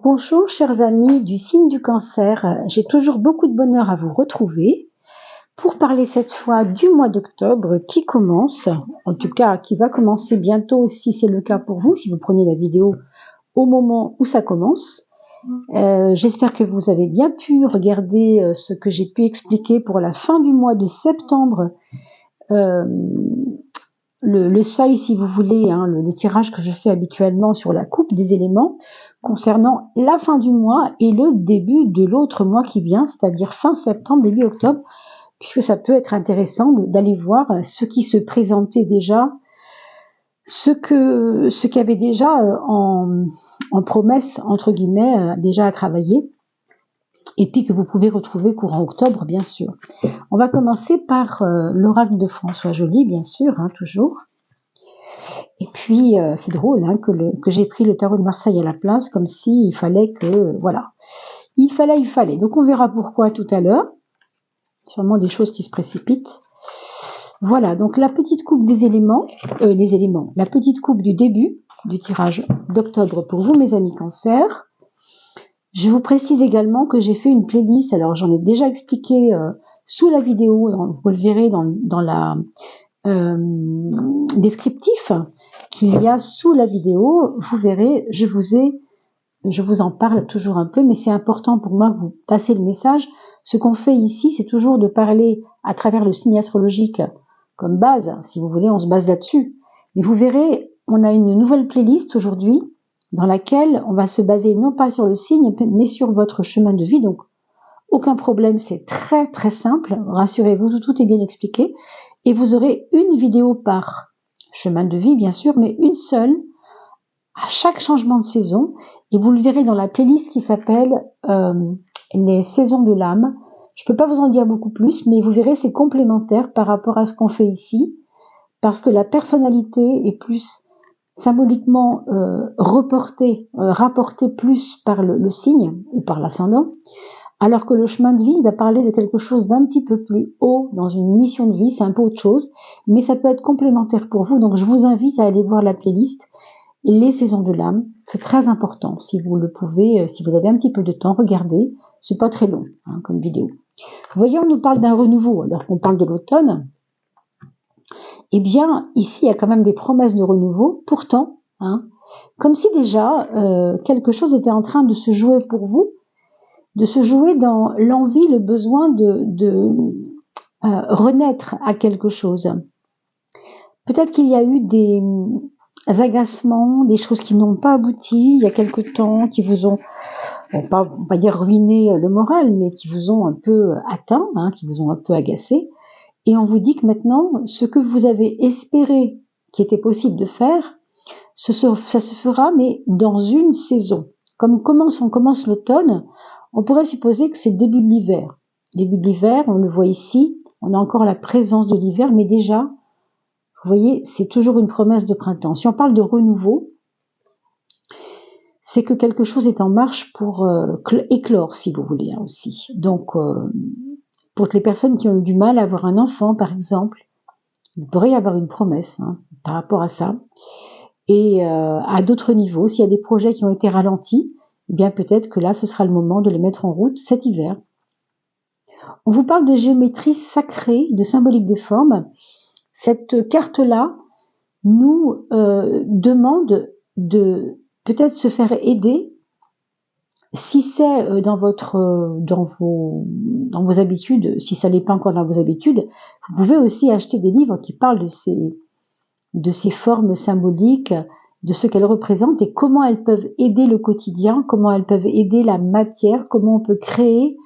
Bonjour chers amis du signe du cancer, j'ai toujours beaucoup de bonheur à vous retrouver pour parler cette fois du mois d'octobre qui commence, en tout cas qui va commencer bientôt si c'est le cas pour vous, si vous prenez la vidéo au moment où ça commence. J'espère que vous avez bien pu regarder ce que j'ai pu expliquer pour la fin du mois de septembre, le seuil si vous voulez, hein, le tirage que je fais habituellement sur la coupe des éléments concernant la fin du mois et le début de l'autre mois qui vient, c'est-à-dire fin septembre, début octobre, puisque ça peut être intéressant d'aller voir ce qui se présentait déjà, ce qu'il y avait déjà en promesse, entre guillemets, déjà à travailler, et puis que vous pouvez retrouver courant octobre, bien sûr. On va commencer par l'oracle de François Joly, bien sûr, hein, toujours. Et puis, c'est drôle hein, que j'ai pris le tarot de Marseille à la place, comme si il fallait que, voilà, il fallait. Donc on verra pourquoi tout à l'heure. Sûrement des choses qui se précipitent. Voilà, donc la petite coupe des éléments, la petite coupe du début du tirage d'octobre pour vous, mes amis cancer. Je vous précise également que j'ai fait une playlist, alors j'en ai déjà expliqué sous la vidéo, vous le verrez dans la descriptif qu'il y a sous la vidéo, vous verrez, je vous en parle toujours un peu, mais c'est important pour moi que vous passez le message. Ce qu'on fait ici, c'est toujours de parler à travers le signe astrologique comme base, si vous voulez, on se base là-dessus. Mais vous verrez, on a une nouvelle playlist aujourd'hui dans laquelle on va se baser non pas sur le signe, mais sur votre chemin de vie. Donc, aucun problème, c'est très très simple. Rassurez-vous, tout est bien expliqué. Et vous aurez une vidéo par chemin de vie, bien sûr, mais une seule à chaque changement de saison. Et vous le verrez dans la playlist qui s'appelle les saisons de l'âme. Je ne peux pas vous en dire beaucoup plus, mais vous verrez, c'est complémentaire par rapport à ce qu'on fait ici, parce que la personnalité est plus symboliquement rapportée plus par le signe ou par l'ascendant, alors que le chemin de vie, il va parler de quelque chose d'un petit peu plus haut dans une mission de vie, c'est un peu autre chose, mais ça peut être complémentaire pour vous, donc je vous invite à aller voir la playlist les saisons de l'âme, c'est très important, si vous le pouvez, si vous avez un petit peu de temps, regardez, c'est pas très long hein, comme vidéo. Vous voyez, on nous parle d'un renouveau, alors qu'on parle de l'automne, eh bien, ici, il y a quand même des promesses de renouveau, pourtant, hein, comme si déjà quelque chose était en train de se jouer pour vous, de se jouer dans l'envie, le besoin de renaître à quelque chose. Peut-être qu'il y a eu des agacements, des choses qui n'ont pas abouti il y a quelque temps, qui vous ont, on va pas dire ruiné le moral, mais qui vous ont un peu atteint, hein, qui vous ont un peu agacé. Et on vous dit que maintenant, ce que vous avez espéré qui était possible de faire, ça se fera, mais dans une saison. Comme on commence l'automne, on pourrait supposer que c'est le début de l'hiver. Début de l'hiver, on le voit ici, on a encore la présence de l'hiver, mais déjà, vous voyez, c'est toujours une promesse de printemps. Si on parle de renouveau, c'est que quelque chose est en marche pour éclore, si vous voulez, hein, aussi. Donc, pour les personnes qui ont eu du mal à avoir un enfant, par exemple, il pourrait y avoir une promesse hein, par rapport à ça. Et à d'autres niveaux, s'il y a des projets qui ont été ralentis, eh bien peut-être que là, ce sera le moment de les mettre en route cet hiver. On vous parle de géométrie sacrée, de symbolique des formes. Cette carte-là nous demande de peut-être se faire aider. Si c'est dans vos habitudes, si ça n'est pas encore dans vos habitudes, vous pouvez aussi acheter des livres qui parlent de ces formes symboliques, de ce qu'elles représentent et comment elles peuvent aider le quotidien, comment elles peuvent aider la matière, comment on peut créer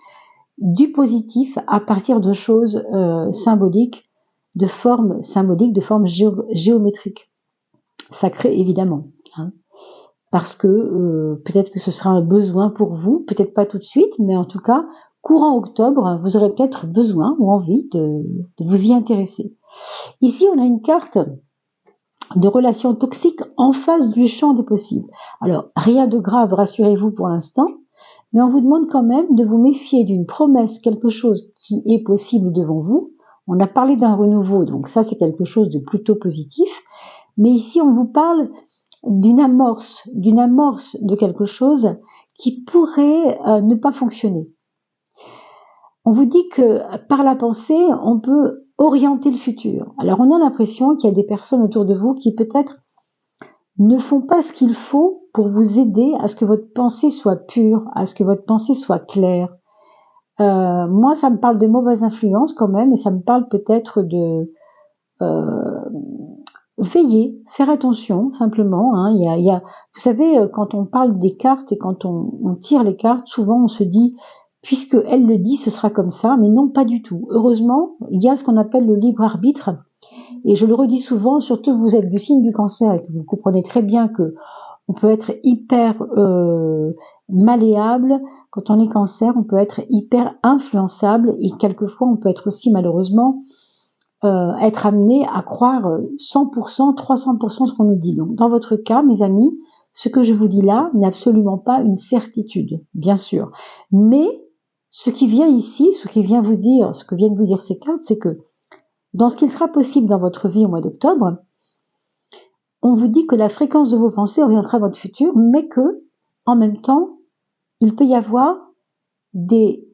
du positif à partir de choses symboliques, de formes symboliques, de formes géométriques, sacrées évidemment. Hein. Parce que peut-être que ce sera un besoin pour vous, peut-être pas tout de suite, mais en tout cas, courant octobre, vous aurez peut-être besoin ou envie de vous y intéresser. Ici, on a une carte de relations toxiques en face du champ des possibles. Alors, rien de grave, rassurez-vous pour l'instant, mais on vous demande quand même de vous méfier d'une promesse, quelque chose qui est possible devant vous. On a parlé d'un renouveau, donc ça c'est quelque chose de plutôt positif, mais ici on vous parle d'une amorce de quelque chose qui pourrait ne pas fonctionner. On vous dit que par la pensée, on peut orienter le futur. Alors on a l'impression qu'il y a des personnes autour de vous qui peut-être ne font pas ce qu'il faut pour vous aider à ce que votre pensée soit pure, à ce que votre pensée soit claire. Moi, ça me parle de mauvaise influence quand même, et ça me parle peut-être de veiller, faire attention simplement. Hein. Vous savez, quand on parle des cartes et quand on tire les cartes, souvent on se dit, puisque elle le dit, ce sera comme ça, mais non, pas du tout. Heureusement, il y a ce qu'on appelle le libre arbitre, et je le redis souvent, surtout vous êtes du signe du cancer et que vous comprenez très bien que on peut être hyper malléable. Quand on est cancer, on peut être hyper influençable et quelquefois on peut être aussi malheureusement être amené à croire 100%, 300% ce qu'on nous dit. Donc dans votre cas, mes amis, ce que je vous dis là n'est absolument pas une certitude, bien sûr. Mais ce qui vient ici, ce qui vient vous dire, ce que viennent vous dire ces cartes, c'est que dans ce qu'il sera possible dans votre vie au mois d'octobre, on vous dit que la fréquence de vos pensées orientera votre futur, mais que, en même temps, il peut y avoir des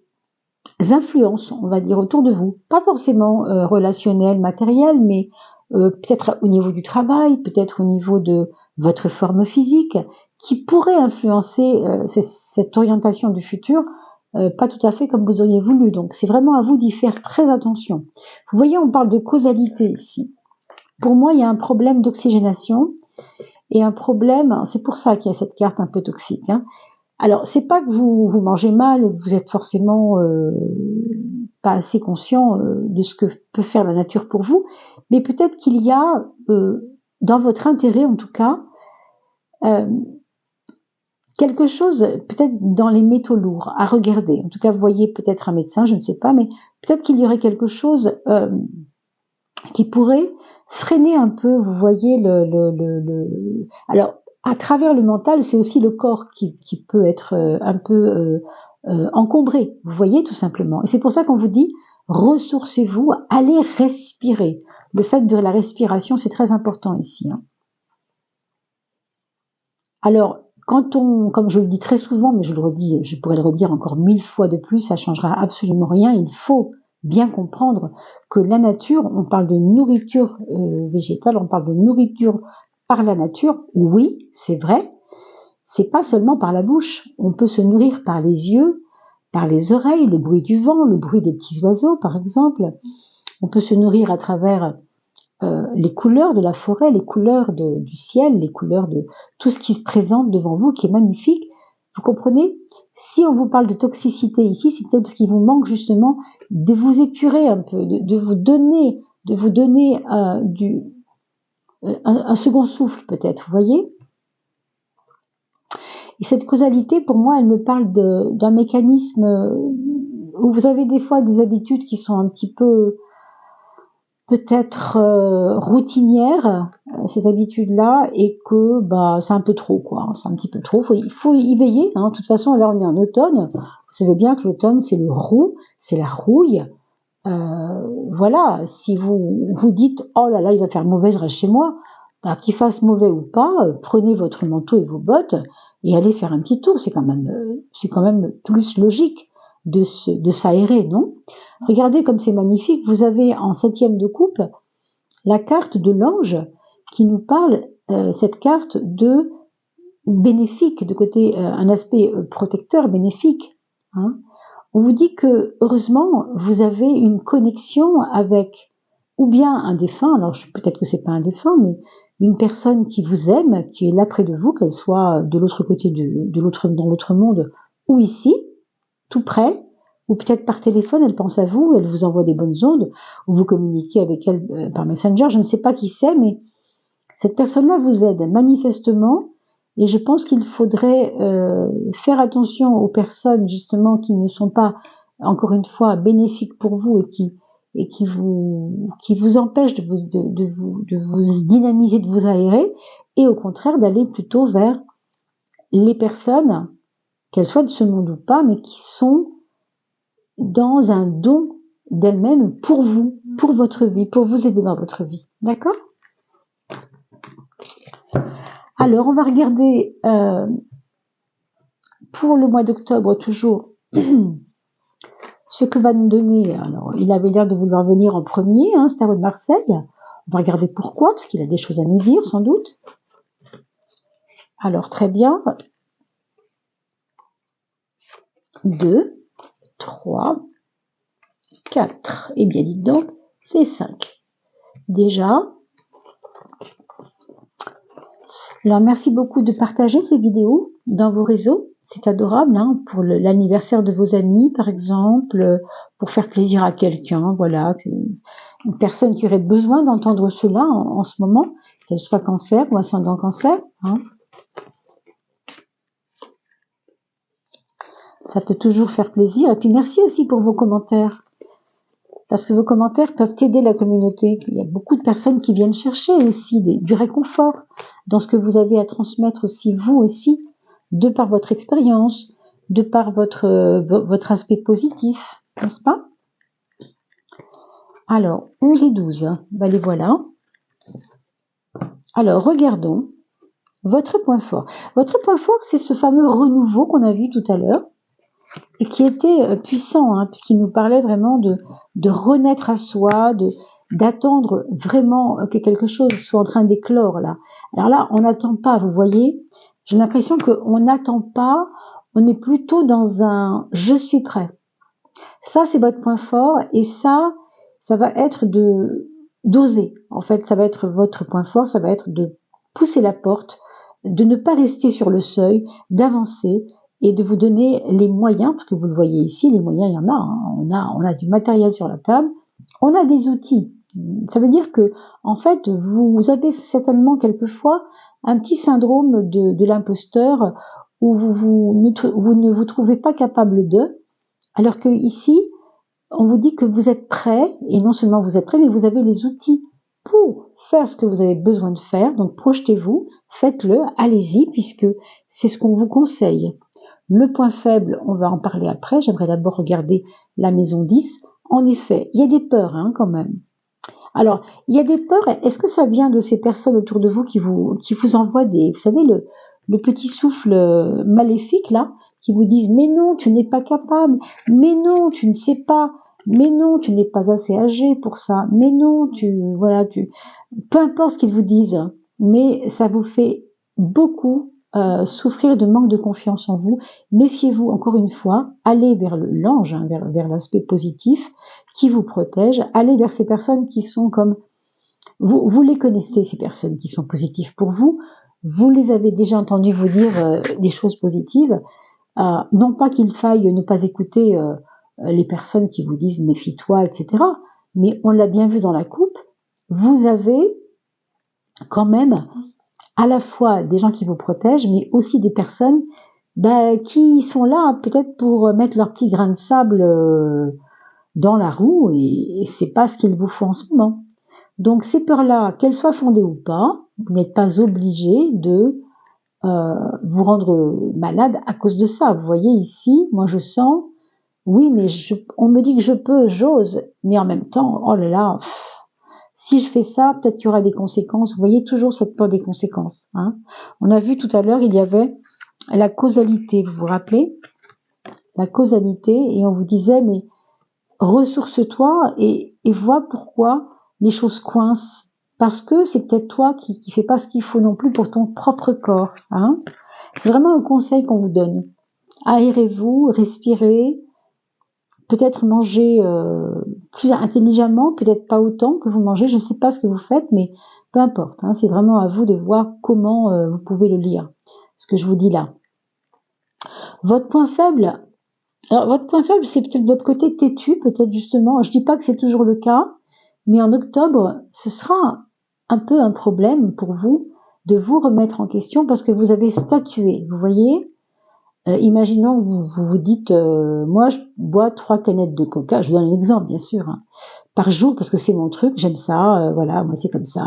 influences, on va dire, autour de vous. Pas forcément relationnelles, matérielles, mais peut-être au niveau du travail, peut-être au niveau de votre forme physique, qui pourrait influencer cette orientation du futur, pas tout à fait comme vous auriez voulu. Donc c'est vraiment à vous d'y faire très attention. Vous voyez, on parle de causalité ici. Pour moi, il y a un problème d'oxygénation et un problème, c'est pour ça qu'il y a cette carte un peu toxique. Hein. Alors, c'est pas que vous mangez mal, que vous êtes forcément pas assez conscient de ce que peut faire la nature pour vous, mais peut-être qu'il y a, dans votre intérêt en tout cas, quelque chose, peut-être dans les métaux lourds, à regarder. En tout cas, vous voyez peut-être un médecin, je ne sais pas, mais peut-être qu'il y aurait quelque chose qui pourrait freiner un peu, vous voyez, alors, à travers le mental, c'est aussi le corps qui peut être un peu encombré, vous voyez, tout simplement. Et c'est pour ça qu'on vous dit, ressourcez-vous, allez respirer. Le fait de la respiration, c'est très important ici. Hein. Alors, comme je le dis très souvent, mais je pourrais le redire encore 1000 fois de plus, ça changera absolument rien, il faut bien comprendre que la nature, on parle de nourriture végétale, on parle de nourriture par la nature, oui, c'est vrai, c'est pas seulement par la bouche, on peut se nourrir par les yeux, par les oreilles, le bruit du vent, le bruit des petits oiseaux par exemple, on peut se nourrir à travers les couleurs de la forêt, les couleurs du ciel, les couleurs de tout ce qui se présente devant vous, qui est magnifique. Vous comprenez? Si on vous parle de toxicité ici, c'est peut-être parce qu'il vous manque justement de vous épurer un peu, de vous donner un second souffle peut-être, vous voyez? Et cette causalité, pour moi, elle me parle d'un mécanisme où vous avez des fois des habitudes qui sont un petit peu peut-être routinières, ces habitudes-là, et que bah c'est un peu trop, quoi. C'est un petit peu trop. Il faut y veiller. Hein. De toute façon, là on est en automne. Vous savez bien que l'automne c'est le roux, c'est la rouille. Voilà. Si vous vous dites oh là là il va faire mauvais, je reste chez moi. Bah, qu'il fasse mauvais ou pas, prenez votre manteau et vos bottes et allez faire un petit tour. C'est quand même plus logique de s'aérer, non? Regardez comme c'est magnifique. Vous avez en 7e de coupe la carte de l'ange qui nous parle, cette carte de bénéfique, de côté un aspect protecteur bénéfique. Hein. On vous dit que heureusement vous avez une connexion avec ou bien un défunt. Alors peut-être que c'est pas un défunt, mais une personne qui vous aime, qui est là près de vous, qu'elle soit de l'autre côté dans l'autre monde ou ici, tout près. Ou peut-être par téléphone, elle pense à vous, elle vous envoie des bonnes ondes, ou vous communiquez avec elle par Messenger, je ne sais pas qui c'est, mais cette personne-là vous aide manifestement, et je pense qu'il faudrait faire attention aux personnes justement qui ne sont pas, encore une fois, bénéfiques pour vous et qui vous empêchent de vous dynamiser, de vous aérer, et au contraire d'aller plutôt vers les personnes, qu'elles soient de ce monde ou pas, mais qui sont dans un don d'elle-même pour vous, pour votre vie, pour vous aider dans votre vie. D'accord? Alors, on va regarder pour le mois d'octobre, toujours, ce que va nous donner, alors il avait l'air de vouloir venir en premier, c'est Tarot de Marseille. On va regarder pourquoi, parce qu'il a des choses à nous dire, sans doute. Alors, très bien. 2, 3, 4. Eh bien, dites donc, c'est 5. Déjà. Alors, merci beaucoup de partager ces vidéos dans vos réseaux. C'est adorable, pour l'anniversaire de vos amis, par exemple, pour faire plaisir à quelqu'un, voilà, une personne qui aurait besoin d'entendre cela en ce moment, qu'elle soit cancer ou ascendant cancer. Ça peut toujours faire plaisir. Et puis merci aussi pour vos commentaires. Parce que vos commentaires peuvent aider la communauté. Il y a beaucoup de personnes qui viennent chercher aussi du réconfort dans ce que vous avez à transmettre aussi, vous aussi, de par votre expérience, de par votre aspect positif, n'est-ce pas? Alors, 11 et 12, ben les voilà. Alors, regardons votre point fort. Votre point fort, c'est ce fameux renouveau qu'on a vu tout à l'heure, et qui était puissant, puisqu'il nous parlait vraiment de renaître à soi, d'attendre vraiment que quelque chose soit en train d'éclore là. Alors là, on n'attend pas, vous voyez. J'ai l'impression qu'on n'attend pas, on est plutôt dans un « je suis prêt ». Ça, c'est votre point fort, et ça va être d'oser. En fait, ça va être votre point fort, ça va être de pousser la porte, de ne pas rester sur le seuil, d'avancer, et de vous donner les moyens, parce que vous le voyez ici, les moyens, il y en a, on a du matériel sur la table, on a des outils. Ça veut dire que, en fait, vous avez certainement quelquefois un petit syndrome de l'imposteur, où vous ne vous trouvez pas capable de, alors que ici, on vous dit que vous êtes prêt, et non seulement vous êtes prêt, mais vous avez les outils pour faire ce que vous avez besoin de faire. Donc projetez-vous, faites-le, allez-y, puisque c'est ce qu'on vous conseille. Le point faible, on va en parler après. J'aimerais d'abord regarder la maison 10. En effet, il y a des peurs quand même. Alors, il y a des peurs. Est-ce que ça vient de ces personnes autour de vous qui vous envoient vous savez, le petit souffle maléfique là, qui vous disent « mais non, tu n'es pas capable, mais non, tu ne sais pas, mais non, tu n'es pas assez âgé pour ça, mais non, peu importe ce qu'ils vous disent, mais ça vous fait beaucoup souffrir de manque de confiance en vous. Méfiez-vous encore une fois, allez vers l'ange, vers l'aspect positif qui vous protège, allez vers ces personnes qui sont comme vous les connaissez, ces personnes qui sont positives pour vous, vous les avez déjà entendues vous dire des choses positives, non pas qu'il faille ne pas écouter les personnes qui vous disent méfie-toi, etc., mais on l'a bien vu dans la coupe, vous avez quand même à la fois des gens qui vous protègent, mais aussi des personnes qui sont là peut-être pour mettre leur petit grain de sable dans la roue, et c'est pas ce qu'il vous faut en ce moment. Donc ces peurs-là, qu'elles soient fondées ou pas, vous n'êtes pas obligé de vous rendre malade à cause de ça. Vous voyez ici, moi je sens, oui, mais on me dit que je peux, j'ose, mais en même temps, oh là là, si je fais ça, peut-être qu'il y aura des conséquences. Vous voyez toujours cette peur des conséquences. On a vu tout à l'heure, il y avait la causalité, vous vous rappelez? La causalité, et on vous disait, mais ressource-toi et vois pourquoi les choses coincent. Parce que c'est peut-être toi qui fais pas ce qu'il faut non plus pour ton propre corps. C'est vraiment un conseil qu'on vous donne. Aérez-vous, respirez, peut-être mangez plus intelligemment, peut-être pas autant que vous mangez, je ne sais pas ce que vous faites, mais peu importe. C'est vraiment à vous de voir comment vous pouvez le lire, ce que je vous dis là. Votre point faible, alors votre point faible, c'est peut-être votre côté têtu, peut-être justement, je dis pas que c'est toujours le cas, mais en octobre, ce sera un peu un problème pour vous de vous remettre en question parce que vous avez statué, vous voyez. Imaginons que vous dites, moi je bois 3 canettes de coca, je vous donne un exemple bien sûr, par jour parce que c'est mon truc, j'aime ça, voilà, moi c'est comme ça,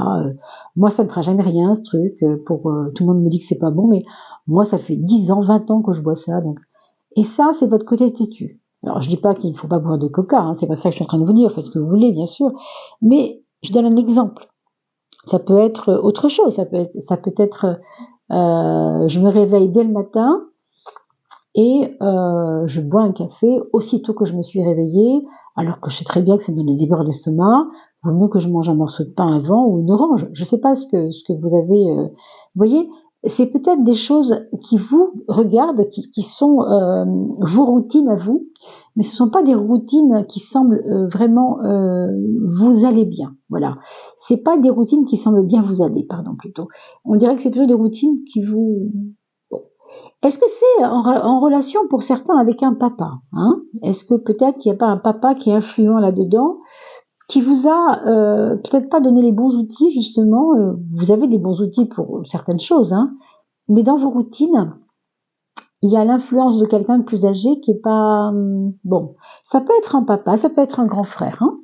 moi ça ne fera jamais rien ce truc, tout le monde me dit que c'est pas bon, mais moi ça fait 10 ans, 20 ans que je bois ça, donc. Et ça c'est votre côté têtu. Alors je dis pas qu'il ne faut pas boire de coca, c'est pas ça que je suis en train de vous dire, faites ce que vous voulez bien sûr, mais je donne un exemple. Ça peut être autre chose, ça peut être je me réveille dès le matin, et je bois un café aussitôt que je me suis réveillée, alors que je sais très bien que ça me donne des aigreurs d'estomac. Vaut mieux que je mange un morceau de pain avant ou une orange. Je ne sais pas ce que vous avez. Vous voyez, c'est peut-être des choses qui vous regardent, qui sont vos routines à vous, mais ce ne sont pas des routines qui semblent vraiment vous aller bien. Voilà, c'est pas des routines qui semblent bien vous aller, pardon plutôt. On dirait que c'est plutôt des routines qui vous. Bon. Est-ce que c'est en relation pour certains avec un papa, hein? Est-ce que peut-être il n'y a pas un papa qui est influent là-dedans, qui vous a peut-être pas donné les bons outils justement, vous avez des bons outils pour certaines choses, hein, mais dans vos routines, il y a l'influence de quelqu'un de plus âgé qui est pas bon. Ça peut être un papa, ça peut être un grand frère, hein.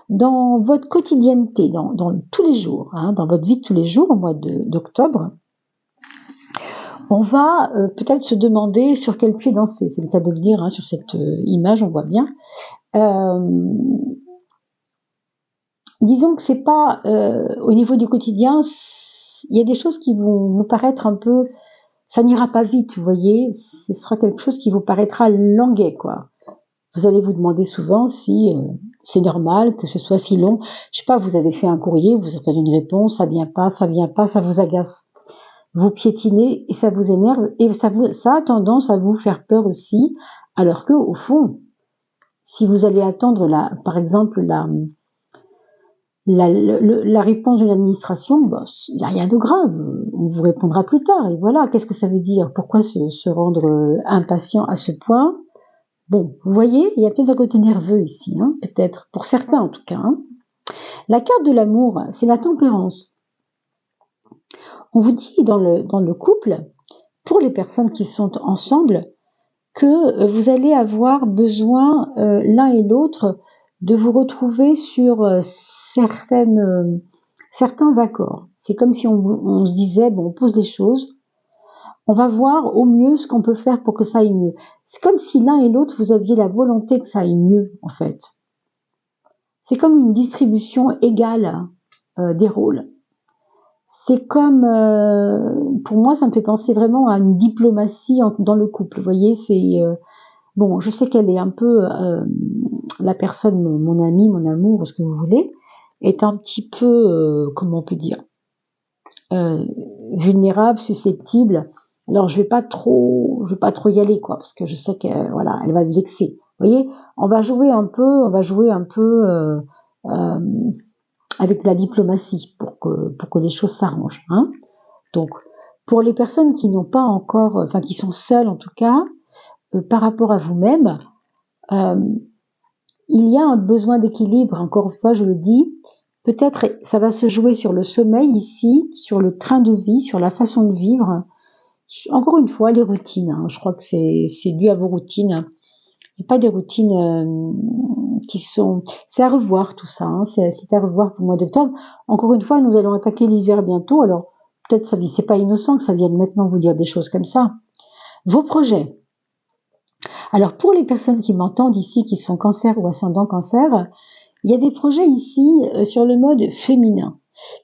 Dans votre quotidienneté, dans tous les jours, hein, dans votre vie de tous les jours, au mois d'octobre, on va peut-être se demander sur quel pied danser. C'est le cas de le dire, hein, sur cette image, on voit bien. Disons que c'est pas au niveau du quotidien, il y a des choses qui vont vous paraître un peu, ça n'ira pas vite, vous voyez, ce sera quelque chose qui vous paraîtra languet, quoi. Vous allez vous demander souvent si c'est normal que ce soit si long. Je sais pas, vous avez fait un courrier, vous attendez une réponse, ça vient pas, ça vous agace. Vous piétinez et ça vous énerve et ça a tendance à vous faire peur aussi, alors que au fond, si vous allez attendre par exemple la réponse de l'administration, bah, il n'y a rien de grave, on vous répondra plus tard, et voilà, qu'est-ce que ça veut dire? Pourquoi se rendre impatient à ce point? Bon, vous voyez, il y a peut-être un côté nerveux ici, hein, peut-être, pour certains en tout cas. Hein. La carte de l'amour, c'est la tempérance. On vous dit dans le couple, pour les personnes qui sont ensemble, que vous allez avoir besoin l'un et l'autre de vous retrouver sur certains accords. C'est comme si on se disait, bon, on pose les choses, on va voir au mieux ce qu'on peut faire pour que ça aille mieux. C'est comme si l'un et l'autre, vous aviez la volonté que ça aille mieux, en fait. C'est comme une distribution égale des rôles. C'est comme, pour moi, ça me fait penser vraiment à une diplomatie dans le couple. Vous voyez, c'est bon, je sais qu'elle est un peu la personne, mon ami, mon amour, ce que vous voulez, est un petit peu, comment on peut dire, vulnérable, susceptible. Alors je vais pas trop y aller, quoi, parce que je sais qu'elle, voilà, elle va se vexer. Vous voyez, on va jouer un peu avec la diplomatie pour que les choses s'arrangent. Hein. Donc, pour les personnes qui n'ont pas encore, enfin qui sont seules en tout cas, par rapport à vous-même, il y a un besoin d'équilibre. Encore une fois, je le dis. Peut-être ça va se jouer sur le sommeil ici, sur le train de vie, sur la façon de vivre. Encore une fois, les routines. Hein, je crois que c'est dû à vos routines. Il n'y a pas des routines qui sont... C'est à revoir tout ça. Hein, c'est à revoir pour le mois d'octobre. Encore une fois, nous allons attaquer l'hiver bientôt. Alors, peut-être c'est pas innocent que ça vienne maintenant vous dire des choses comme ça. Vos projets. Alors, pour les personnes qui m'entendent ici, qui sont cancer ou ascendant cancer, il y a des projets ici sur le mode féminin.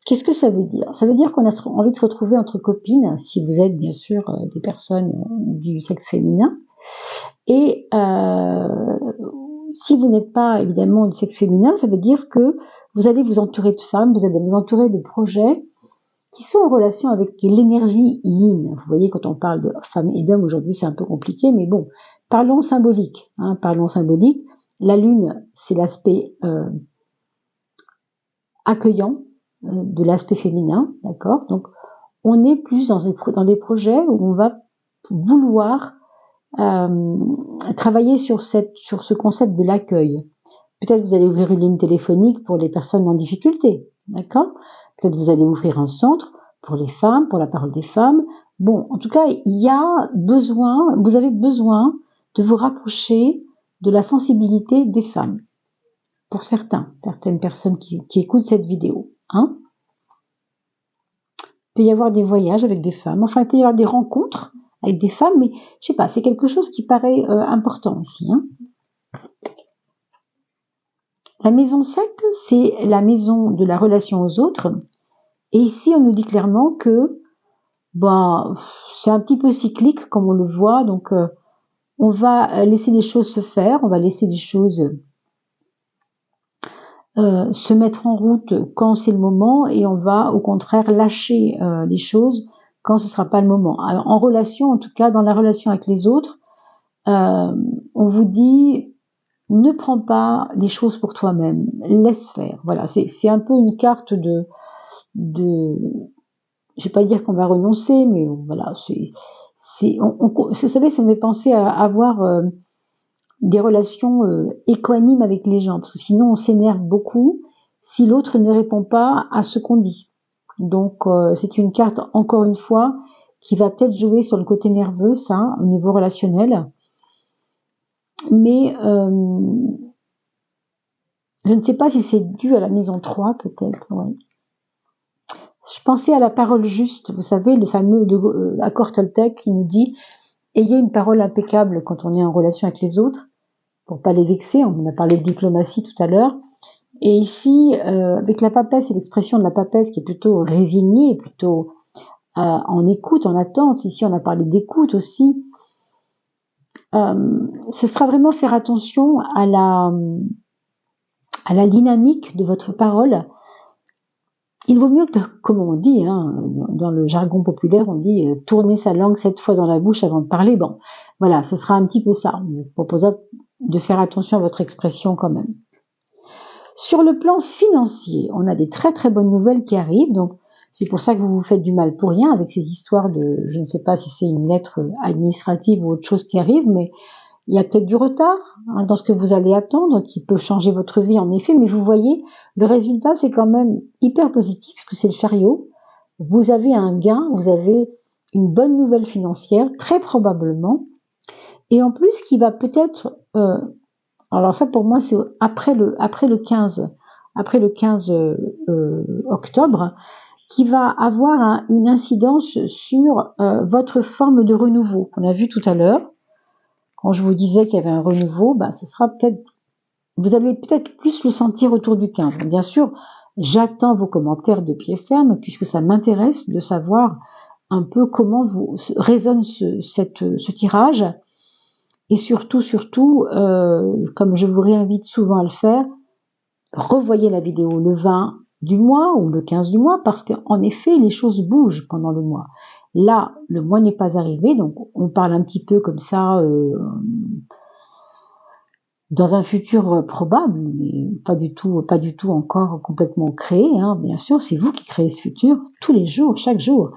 Qu'est-ce que ça veut dire? Ça veut dire qu'on a envie de se retrouver entre copines, si vous êtes bien sûr des personnes du sexe féminin. Et si vous n'êtes pas évidemment du sexe féminin, ça veut dire que vous allez vous entourer de femmes, vous allez vous entourer de projets qui sont en relation avec l'énergie yin. Vous voyez, quand on parle de femmes et d'hommes aujourd'hui, c'est un peu compliqué, mais bon, parlons symbolique. Hein, parlons symbolique. La lune, c'est l'aspect accueillant de l'aspect féminin, d'accord. Donc, on est plus dans des projets où on va vouloir travailler sur ce concept de l'accueil. Peut-être vous allez ouvrir une ligne téléphonique pour les personnes en difficulté, d'accord. Peut-être vous allez ouvrir un centre pour les femmes, pour la parole des femmes. Bon, en tout cas, vous avez besoin de vous rapprocher de la sensibilité des femmes. Pour certaines personnes qui écoutent cette vidéo. Hein. Il peut y avoir des voyages avec des femmes, enfin il peut y avoir des rencontres avec des femmes, mais je sais pas, c'est quelque chose qui paraît important ici. Hein. La maison 7, c'est la maison de la relation aux autres, et ici on nous dit clairement que ben, c'est un petit peu cyclique comme on le voit, donc on va laisser les choses se faire, on va laisser les choses se mettre en route quand c'est le moment, et on va au contraire lâcher les choses quand ce sera pas le moment. Alors, en relation, en tout cas dans la relation avec les autres, on vous dit ne prends pas les choses pour toi-même, laisse faire. Voilà, c'est un peu une carte de je vais pas dire qu'on va renoncer, mais voilà, vous savez, ça me fait penser à avoir des relations équanimes avec les gens, parce que sinon on s'énerve beaucoup si l'autre ne répond pas à ce qu'on dit. Donc c'est une carte, encore une fois, qui va peut-être jouer sur le côté nerveux, ça, au niveau relationnel. Mais je ne sais pas si c'est dû à la maison 3, peut-être, ouais. Je pensais à la parole juste, vous savez, le fameux accord Toltec qui nous dit « Ayez une parole impeccable quand on est en relation avec les autres, pour pas les vexer ». On a parlé de diplomatie tout à l'heure. Et ici, avec la papesse et l'expression de la papesse qui est plutôt résignée, plutôt en écoute, en attente, ici on a parlé d'écoute aussi, ce sera vraiment faire attention à la dynamique de votre parole. Il vaut mieux que, comme on dit, hein, dans le jargon populaire, on dit tourner sa langue 7 fois dans la bouche avant de parler. Bon, voilà, ce sera un petit peu ça. On vous propose de faire attention à votre expression quand même. Sur le plan financier, on a des très très bonnes nouvelles qui arrivent, donc c'est pour ça que vous vous faites du mal pour rien avec ces histoires de, je ne sais pas si c'est une lettre administrative ou autre chose qui arrive, mais il y a peut-être du retard dans ce que vous allez attendre, qui peut changer votre vie en effet, mais vous voyez, le résultat c'est quand même hyper positif, parce que c'est le chariot. Vous avez un gain, vous avez une bonne nouvelle financière, très probablement, et en plus qui va peut-être... alors ça pour moi c'est après le 15 octobre, qui va avoir une incidence sur votre forme de renouveau. On a vu tout à l'heure, quand je vous disais qu'il y avait un renouveau, ben, ce sera peut-être, vous allez peut-être plus le sentir autour du 15. Bien sûr, j'attends vos commentaires de pied ferme, puisque ça m'intéresse de savoir un peu comment résonne ce tirage. Et surtout, comme je vous réinvite souvent à le faire, revoyez la vidéo le 20 du mois ou le 15 du mois, parce qu'en effet, les choses bougent pendant le mois. Là, le mois n'est pas arrivé, donc on parle un petit peu comme ça, dans un futur probable, mais pas du tout encore complètement créé, hein. Bien sûr, c'est vous qui créez ce futur tous les jours, chaque jour.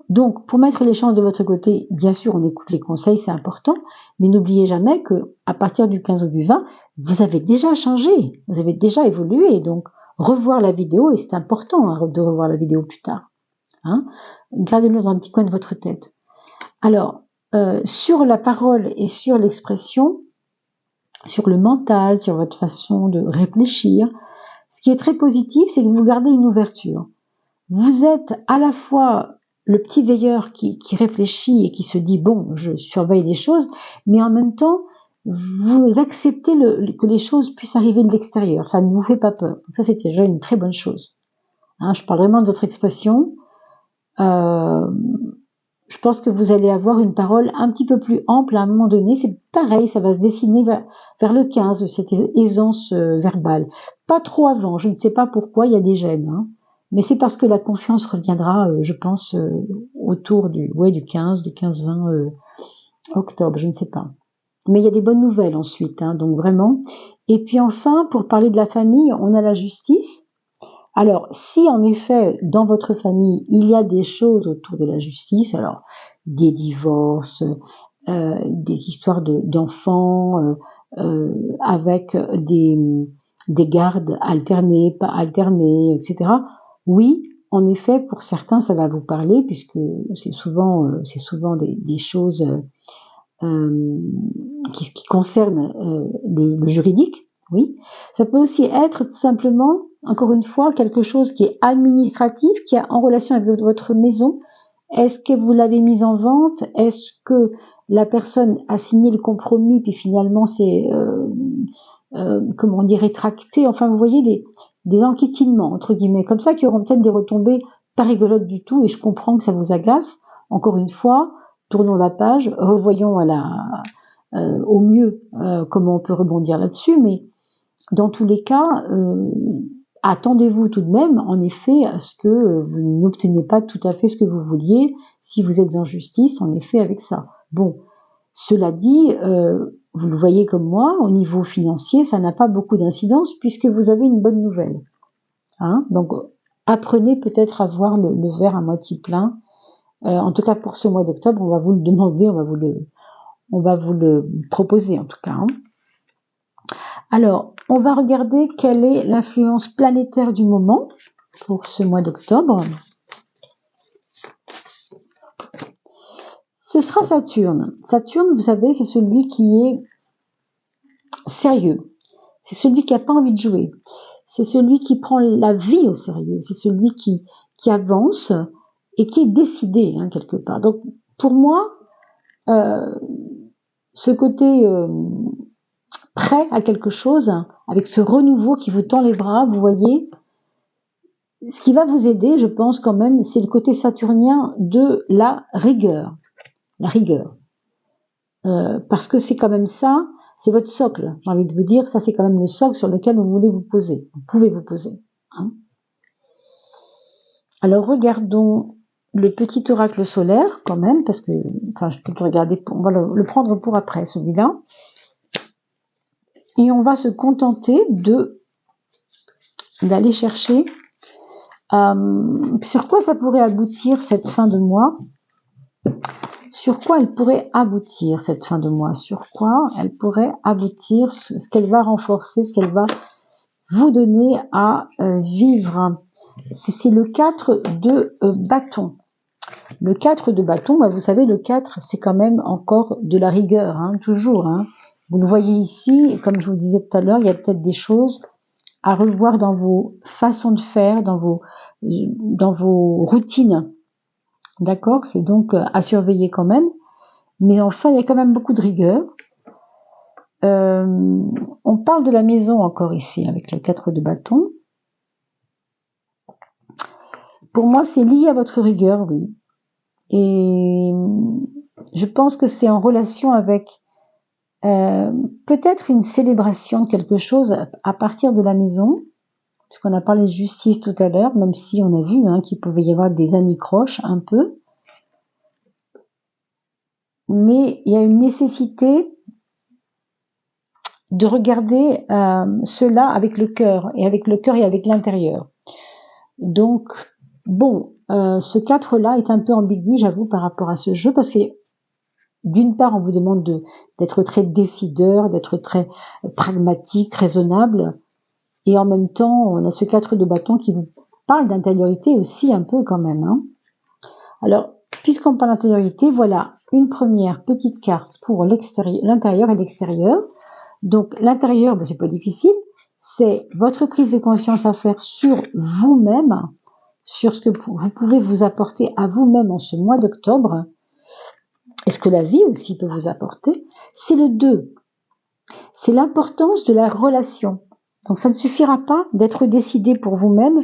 Donc, pour mettre les chances de votre côté, bien sûr, on écoute les conseils, c'est important, mais n'oubliez jamais que à partir du 15 ou du 20, vous avez déjà changé, vous avez déjà évolué, donc revoir la vidéo, et c'est important de revoir la vidéo plus tard. Hein, gardez-le dans un petit coin de votre tête. Alors, sur la parole et sur l'expression, sur le mental, sur votre façon de réfléchir, ce qui est très positif, c'est que vous gardez une ouverture. Vous êtes à la fois le petit veilleur qui réfléchit et qui se dit « bon, je surveille les choses », mais en même temps, vous acceptez que les choses puissent arriver de l'extérieur. Ça ne vous fait pas peur. Donc ça, c'est déjà une très bonne chose. Hein, je parle vraiment de votre expression. Je pense que vous allez avoir une parole un petit peu plus ample à un moment donné. C'est pareil, ça va se dessiner vers le 15, cette aisance verbale. Pas trop avant, je ne sais pas pourquoi, il y a des gènes, hein. Mais c'est parce que la confiance reviendra, je pense, autour du 15-20 octobre, je ne sais pas. Mais il y a des bonnes nouvelles ensuite, hein, donc vraiment. Et puis enfin, pour parler de la famille, on a la justice. Alors, si en effet, dans votre famille, il y a des choses autour de la justice, alors des divorces, des histoires d'enfants, avec des gardes alternés, pas alternés, etc. Oui, en effet, pour certains, ça va vous parler, puisque c'est souvent des choses qui concernent le juridique. Oui, ça peut aussi être tout simplement, encore une fois, quelque chose qui est administratif, qui est en relation avec votre maison. Est-ce que vous l'avez mise en vente? Est-ce que la personne a signé le compromis, puis finalement c'est, comment dire, rétracté? Enfin, vous voyez, des enquiquinements, entre guillemets, comme ça, qui auront peut-être des retombées pas rigolote du tout et je comprends que ça vous agace. Encore une fois, tournons la page, revoyons au mieux comment on peut rebondir là-dessus, mais dans tous les cas, attendez-vous tout de même, en effet, à ce que vous n'obteniez pas tout à fait ce que vous vouliez, si vous êtes en justice, en effet, avec ça. Bon, cela dit, vous le voyez comme moi, au niveau financier, ça n'a pas beaucoup d'incidence puisque vous avez une bonne nouvelle. Hein, donc, apprenez peut-être à voir le verre à moitié plein. En tout cas, pour ce mois d'octobre, on va vous le demander, on va vous le proposer en tout cas. Hein. Alors, on va regarder quelle est l'influence planétaire du moment pour ce mois d'octobre. Ce sera Saturne. Saturne, vous savez, c'est celui qui est sérieux. C'est celui qui n'a pas envie de jouer. C'est celui qui prend la vie au sérieux. C'est celui qui avance et qui est décidé, hein, quelque part. Donc, pour moi, ce côté prêt à quelque chose, avec ce renouveau qui vous tend les bras, vous voyez, ce qui va vous aider, je pense quand même, c'est le côté saturnien de la rigueur. La rigueur. Parce que c'est quand même ça, c'est votre socle, j'ai envie de vous dire, ça c'est quand même le socle sur lequel vous voulez vous poser, vous pouvez vous poser. Hein. Alors regardons le petit oracle solaire quand même, parce que, enfin je peux le regarder, on va le prendre pour après celui-là. Et on va se contenter d'aller chercher sur quoi ça pourrait aboutir cette fin de mois. Sur quoi elle pourrait aboutir cette fin de mois? Sur quoi elle pourrait aboutir? Ce qu'elle va renforcer, ce qu'elle va vous donner à vivre. C'est le 4 de bâton. Le 4 de bâton, bah vous savez, le 4, c'est quand même encore de la rigueur, hein, toujours. Hein. Vous le voyez ici, comme je vous disais tout à l'heure, il y a peut-être des choses à revoir dans vos façons de faire, dans vos routines. D'accord, c'est donc à surveiller quand même. Mais enfin, il y a quand même beaucoup de rigueur. On parle de la maison encore ici, avec le 4 de bâton. Pour moi, c'est lié à votre rigueur, oui. Et je pense que c'est en relation avec peut-être une célébration de quelque chose à partir de la maison. Puisqu'on a parlé de justice tout à l'heure, même si on a vu qu'il pouvait y avoir des anicroches un peu. Mais il y a une nécessité de regarder cela avec le cœur et avec l'intérieur. Donc, bon, ce 4-là est un peu ambigu, j'avoue, par rapport à ce jeu, parce que d'une part, on vous demande d'être très décideur, d'être très pragmatique, raisonnable, et en même temps, on a ce 4 de bâton qui vous parle d'intériorité aussi un peu quand même. Hein. Alors, puisqu'on parle d'intériorité, voilà une première petite carte pour l'intérieur et l'extérieur. Donc, l'intérieur, c'est pas difficile, c'est votre prise de conscience à faire sur vous-même, sur ce que vous pouvez vous apporter à vous-même en ce mois d'octobre, et ce que la vie aussi peut vous apporter. C'est le 2. C'est l'importance de la relation. Donc, ça ne suffira pas d'être décidé pour vous-même.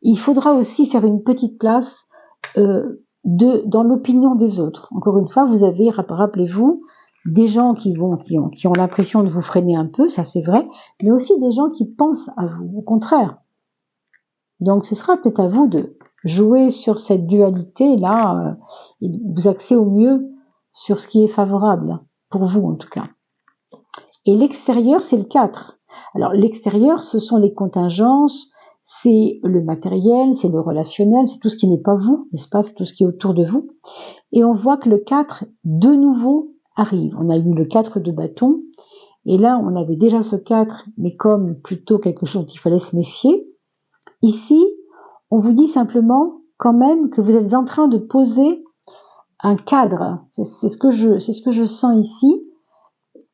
Il faudra aussi faire une petite place dans l'opinion des autres. Encore une fois, vous avez, rappelez-vous, des gens qui ont l'impression de vous freiner un peu, ça c'est vrai, mais aussi des gens qui pensent à vous, au contraire. Donc ce sera peut-être à vous de jouer sur cette dualité-là et de vous axer au mieux sur ce qui est favorable, pour vous en tout cas. Et l'extérieur, c'est le 4. Alors l'extérieur, ce sont les contingences, c'est le matériel, c'est le relationnel, c'est tout ce qui n'est pas vous, n'est-ce pas, c'est tout ce qui est autour de vous. Et on voit que le 4, de nouveau, arrive. On a eu le 4 de bâton, et là, on avait déjà ce 4, mais comme plutôt quelque chose dont il fallait se méfier. Ici, on vous dit simplement, quand même, que vous êtes en train de poser un cadre. C'est ce que je sens ici,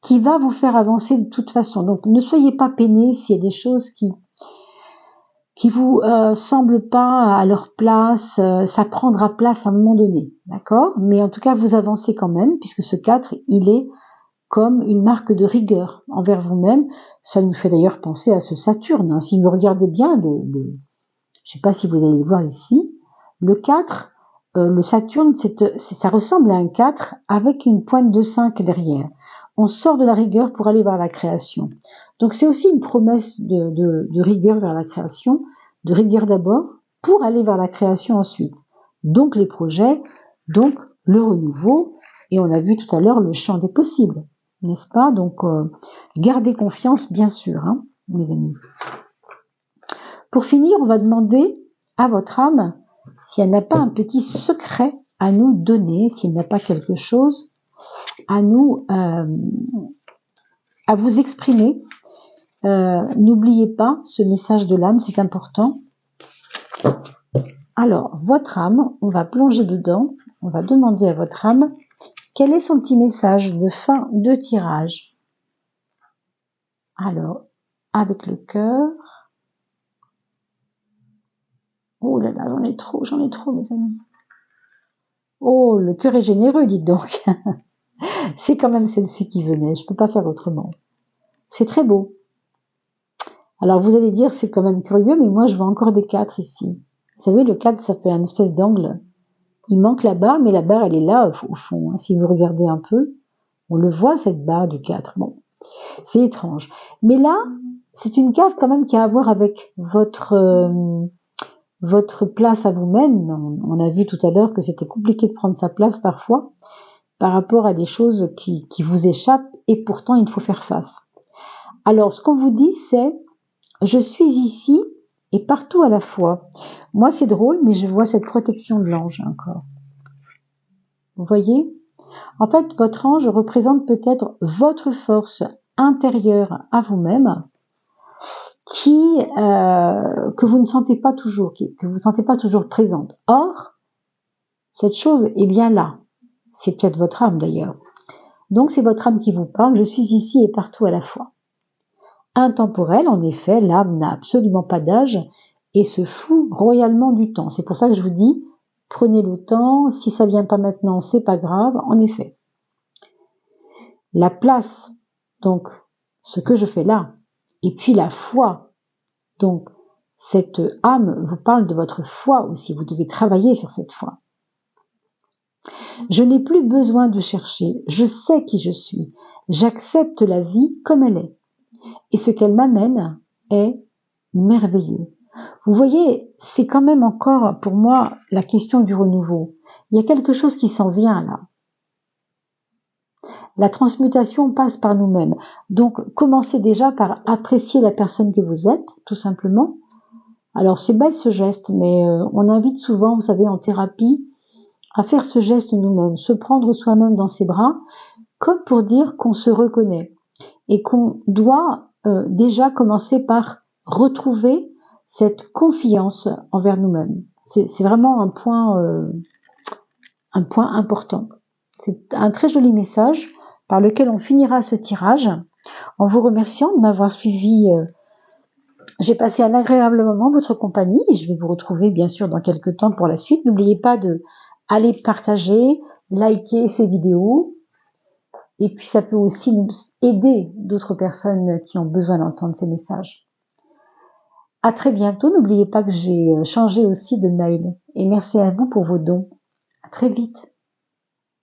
qui va vous faire avancer de toute façon. Donc, ne soyez pas peinés s'il y a des choses qui vous semblent pas à leur place, ça prendra place à un moment donné, d'accord? Mais en tout cas, vous avancez quand même, puisque ce 4, il est comme une marque de rigueur envers vous-même. Ça nous fait d'ailleurs penser à ce Saturne. Hein. Si vous regardez bien, je sais pas si vous allez le voir ici, Le 4, le Saturne, ça ressemble à un 4 avec une pointe de 5 derrière. On sort de la rigueur pour aller vers la création. Donc c'est aussi une promesse de rigueur vers la création, de rigueur d'abord, pour aller vers la création ensuite. Donc les projets, donc le renouveau, et on a vu tout à l'heure le champ des possibles, n'est-ce pas? Donc gardez confiance, bien sûr, hein, mes amis. Pour finir, on va demander à votre âme si elle n'a pas un petit secret à nous donner, s'il n'a pas quelque chose à nous, à vous exprimer. N'oubliez pas ce message de l'âme, c'est important. Alors, votre âme, on va plonger dedans, on va demander à votre âme quel est son petit message de fin de tirage. Alors, avec le cœur. Oh là là, j'en ai trop, mes amis. Oh, le cœur est généreux, dites donc. C'est quand même celle-ci qui venait, je peux pas faire autrement. C'est très beau. Alors vous allez dire, c'est quand même curieux, mais moi je vois encore des 4 ici. Vous savez, le 4, ça fait un espèce d'angle. Il manque la barre, mais la barre, elle est là, au fond. Hein. Si vous regardez un peu, on le voit, cette barre du 4. Bon, c'est étrange. Mais là, c'est une carte quand même qui a à voir avec votre place à vous-même. On a vu tout à l'heure que c'était compliqué de prendre sa place parfois, par rapport à des choses qui vous échappent, et pourtant il faut faire face. Alors, ce qu'on vous dit, c'est « Je suis ici et partout à la fois ». Moi, c'est drôle, mais je vois cette protection de l'ange encore. Vous voyez? En fait, votre ange représente peut-être votre force intérieure à vous-même, que vous ne sentez pas toujours, que vous ne sentez pas toujours présente. Or, cette chose est bien là. C'est peut-être votre âme d'ailleurs. Donc, c'est votre âme qui vous parle. Je suis ici et partout à la fois. Intemporel, en effet, l'âme n'a absolument pas d'âge et se fout royalement du temps. C'est pour ça que je vous dis, prenez le temps, si ça vient pas maintenant, c'est pas grave, en effet. La place, donc, ce que je fais là, et puis la foi, donc, cette âme vous parle de votre foi aussi, vous devez travailler sur cette foi. Je n'ai plus besoin de chercher, je sais qui je suis, j'accepte la vie comme elle est. Et ce qu'elle m'amène est merveilleux. Vous voyez, c'est quand même encore pour moi la question du renouveau. Il y a quelque chose qui s'en vient là. La transmutation passe par nous-mêmes. Donc, commencez déjà par apprécier la personne que vous êtes, tout simplement. Alors, c'est bête ce geste, mais on invite souvent, vous savez, en thérapie, à faire ce geste nous-mêmes, se prendre soi-même dans ses bras, comme pour dire qu'on se reconnaît et qu'on doit déjà commencer par retrouver cette confiance envers nous-mêmes. C'est vraiment un point important. C'est un très joli message par lequel on finira ce tirage en vous remerciant de m'avoir suivi. J'ai passé un agréable moment, votre compagnie, et je vais vous retrouver bien sûr dans quelques temps pour la suite. N'oubliez pas de aller partager, liker ces vidéos, et puis ça peut aussi nous aider d'autres personnes qui ont besoin d'entendre ces messages. À très bientôt, n'oubliez pas que j'ai changé aussi de mail, et merci à vous pour vos dons. À très vite.